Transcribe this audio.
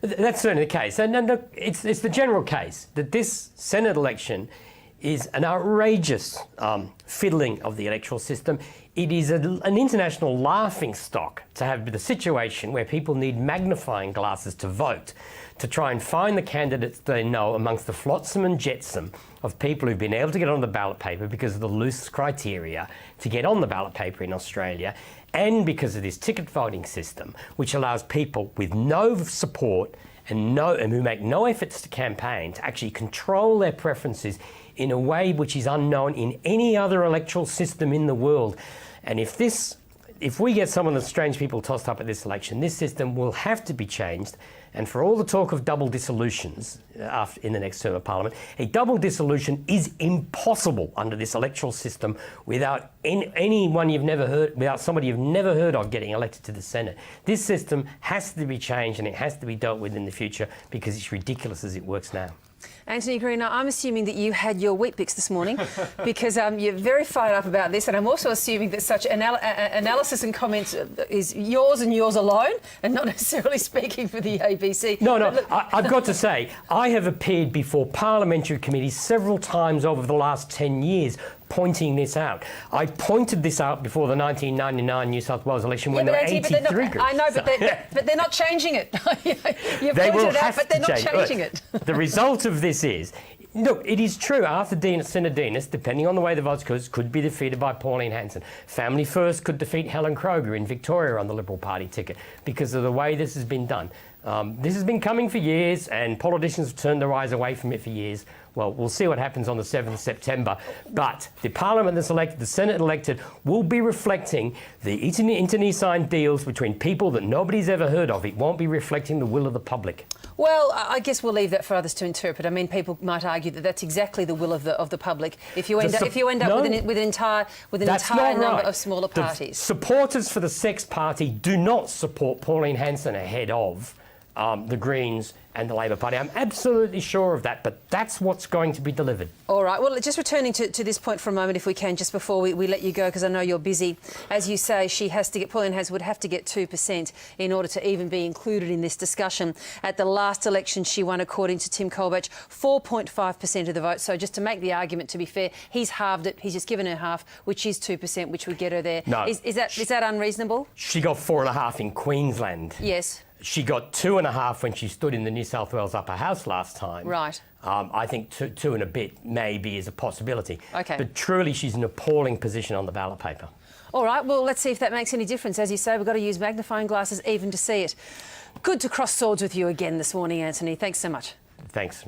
That's certainly the case. And look, it's the general case that this Senate election is an outrageous fiddling of the electoral system. It is an international laughingstock to have the situation where people need magnifying glasses to vote, to try and find the candidates they know amongst the flotsam and jetsam of people who've been able to get on the ballot paper because of the loose criteria to get on the ballot paper in Australia, and because of this ticket voting system, which allows people with no support and who make no efforts to campaign to actually control their preferences in a way which is unknown in any other electoral system in the world. And if we get some of the strange people tossed up at this election, this system will have to be changed. And for all the talk of double dissolutions in the next term of Parliament, a double dissolution is impossible under this electoral system without anyone you've never heard, without somebody you've never heard of getting elected to the Senate. This system has to be changed, and it has to be dealt with in the future because it's ridiculous as it works now. Anthony Green, I'm assuming that you had your Weet-Bix this morning because you're very fired up about this, and I'm also assuming that such analysis and comments is yours and yours alone and not necessarily speaking for the ABC. No, I've got to say, I have appeared before parliamentary committees several times over the last 10 years pointing this out. I pointed this out before the 1999 New South Wales election when there were 83 groups. I know, but they're not changing it. You've they pointed will it out, have but they're to not change. changing Look, it. The result of this is, look, it is true, Arthur Sinodinos, depending on the way the votes goes, could be defeated by Pauline Hanson. Family First could defeat Helen Kroger in Victoria on the Liberal Party ticket because of the way this has been done. This has been coming for years, and politicians have turned their eyes away from it for years. Well, we'll see what happens on the 7th of September. But the Parliament that's elected, the Senate elected, will be reflecting the internecine deals between people that nobody's ever heard of. It won't be reflecting the will of the public. Well, I guess we'll leave that for others to interpret. I mean, people might argue that that's exactly the will of the public. If you end up with an entire number of smaller parties. The supporters for the Sex Party do not support Pauline Hanson ahead of the Greens and the Labor Party. I'm absolutely sure of that, but that's what's going to be delivered. All right. Well, just returning to this point for a moment, if we can, just before we let you go, because I know you're busy. As you say, Pauline Hanson would have to get 2% in order to even be included in this discussion. At the last election, she won, according to Tim Colbach, 4.5% of the vote. So just to make the argument, to be fair, he's halved it. He's just given her half, which is 2%, which would get her there. No. Is that unreasonable? She got 4.5 in Queensland. Yes. She got 2.5 when she stood in the New South Wales Upper House last time. Right. I think two and a bit maybe is a possibility. Okay. But truly, she's in an appalling position on the ballot paper. All right. Well, let's see if that makes any difference. As you say, we've got to use magnifying glasses even to see it. Good to cross swords with you again this morning, Anthony. Thanks so much. Thanks.